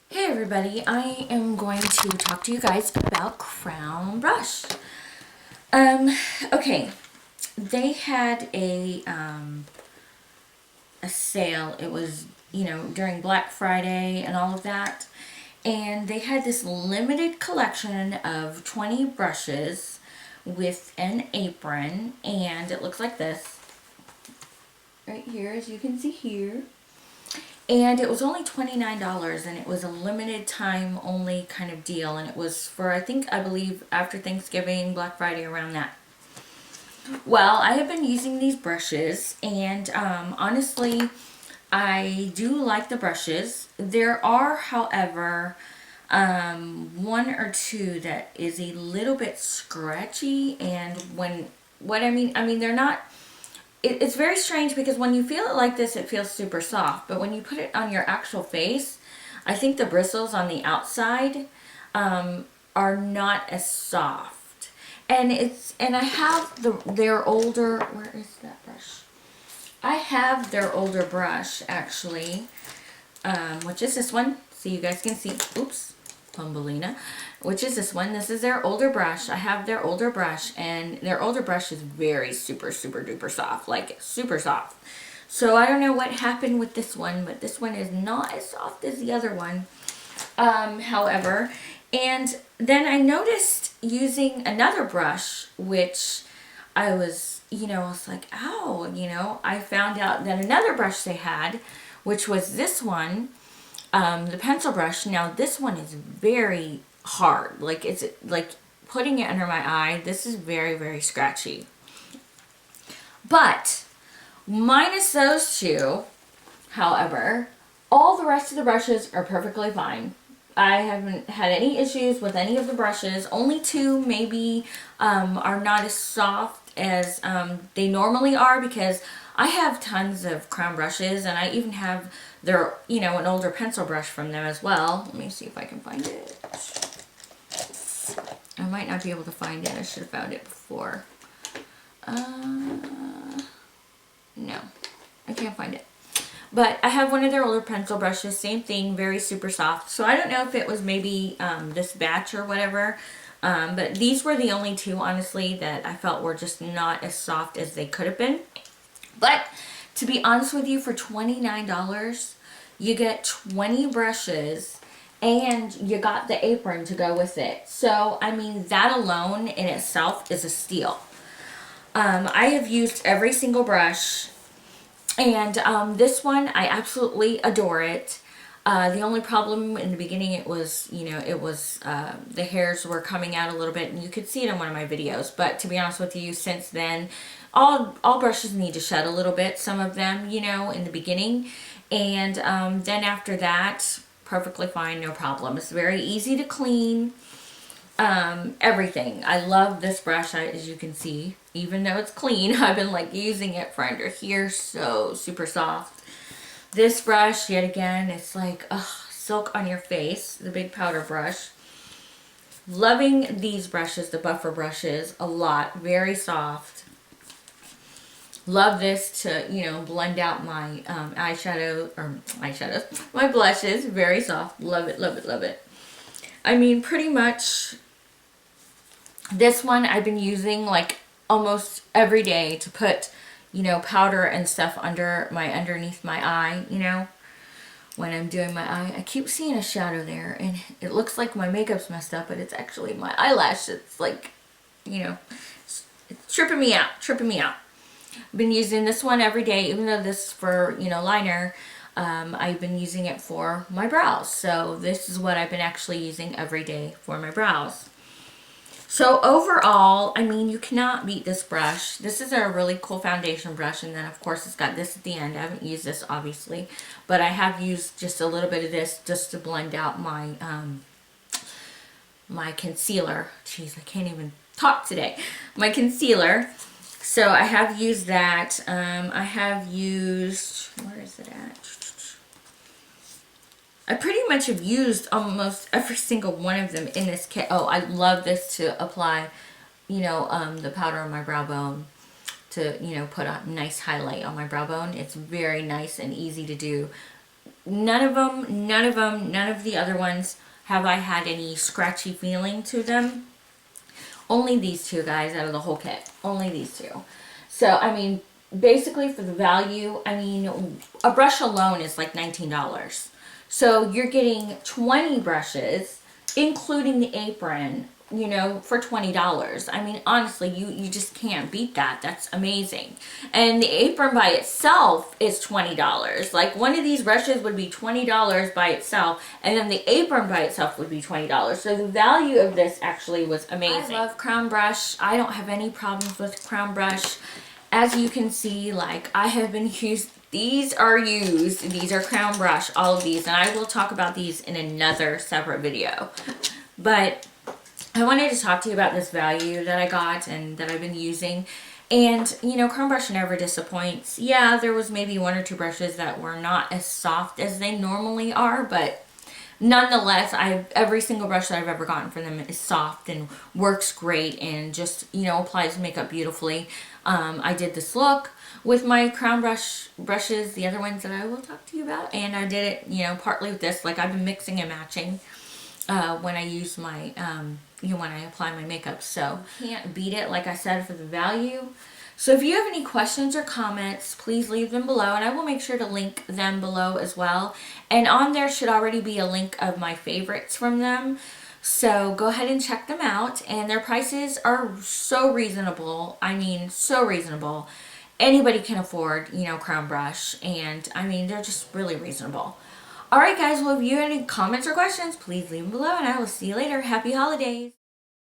Hey everybody, I am going to talk to you guys about Crown Brush. Um, okay, they had a sale. It was, during Black Friday and all of that. And they had this limited collection of 20 brushes with an apron, and it looks like this. Right here, as you can see here. And it was only $29, and it was a limited time only kind of deal, and it was for, I believe after Thanksgiving, Black Friday, around that. Well, I have been using these brushes, and honestly, I do like the brushes. There are, however, one or two that is a little bit scratchy, and they're not. It's very strange because when you feel it like this, it feels super soft. But when you put it on your actual face, I think the bristles on the outside are not as soft. And I have their older. Where is that brush? I have their older brush actually, which is this one. So you guys can see. Oops. Thumbelina, which is this one. This is their older brush. I have their older brush, and their older brush is very super duper soft, like super soft. So I don't know what happened with this one, but this one is not as soft as the other one. However, and then I noticed using another brush, which I was, I was like, ow, I found out that another brush they had, which was this one, the pencil brush. Now this one is very hard. Like it's like putting it under my eye. This is very scratchy. But minus those two, however, all the rest of the brushes are perfectly fine. I haven't had any issues with any of the brushes. Only two maybe are not as soft as they normally are, because I have tons of Crown brushes, and I even have their, an older pencil brush from them as well. Let me see if I can find it. I might not be able to find it. I should have found it before. No, I can't find it. But I have one of their older pencil brushes, same thing, very super soft. So I don't know if it was maybe this batch or whatever. But these were the only two, honestly, that I felt were just not as soft as they could have been. But to be honest with you, for $29, you get 20 brushes, and you got the apron to go with it. So, I mean, that alone in itself is a steal. I have used every single brush, and this one, I absolutely adore it. The only problem in the beginning, it was, the hairs were coming out a little bit, and you could see it in one of my videos. But to be honest with you, since then, all brushes need to shed a little bit, some of them, in the beginning. And then after that, perfectly fine, no problem. It's very easy to clean. Everything. I love this brush, as you can see. Even though it's clean, I've been like using it for under here, so super soft. This brush, yet again, it's like, silk on your face, the big powder brush. Loving these brushes, the buffer brushes, a lot. Very soft. Love this to, blend out my eyeshadows, my blushes. Very soft. Love it, love it, love it. I mean, pretty much this one I've been using like almost every day to put, powder and stuff underneath my eye, when I'm doing my eye. I keep seeing a shadow there, and it looks like my makeup's messed up, but it's actually my eyelash. It's like, it's tripping me out, I've been using this one every day, even though this is for, liner. I've been using it for my brows. So this is what I've been actually using every day for my brows. So overall, I mean, you cannot beat this brush. This is a really cool foundation brush, and then of course it's got this at the end. I haven't used this obviously, but I have used just a little bit of this just to blend out my my concealer. Jeez, I can't even talk today. My concealer. So I have used that. I have used, where is it at? I pretty much have used almost every single one of them in this kit. Oh, I love this to apply, the powder on my brow bone to, put a nice highlight on my brow bone. It's very nice and easy to do. none of the other ones have I had any scratchy feeling to them. Only these two, guys, out of the whole kit. Only these two. So, I mean, basically for the value, I mean, a brush alone is like $19. So you're getting 20 brushes, including the apron, you know, for $20. I mean, honestly, you just can't beat that. That's amazing. And the apron by itself is $20. Like, one of these brushes would be $20 by itself, and then the apron by itself would be $20. So the value of this actually was amazing. I love Crown Brush. I don't have any problems with Crown Brush. As you can see, like, I have been used. These are used. These are Crown Brush, all of these, and I will talk about these in another separate video. But I wanted to talk to you about this value that I got and that I've been using. And, you know, Crown Brush never disappoints. Yeah, there was maybe one or two brushes that were not as soft as they normally are, but nonetheless, every single brush that I've ever gotten from them is soft and works great and just, you know, applies makeup beautifully. I did this look with my Crown brushes, the other ones that I will talk to you about, and I did it, you know, partly with this. Like, I've been mixing and matching when I use my, you know, when I apply my makeup. So can't beat it, like I said, for the value. So if you have any questions or comments, please leave them below, and I will make sure to link them below as well. And on there should already be a link of my favorites from them. So go ahead and check them out. And their prices are so reasonable. I mean, so reasonable. Anybody can afford, you know, Crown Brush. And I mean, they're just really reasonable. Alright guys, well, if you have any comments or questions, please leave them below, and I will see you later. Happy holidays!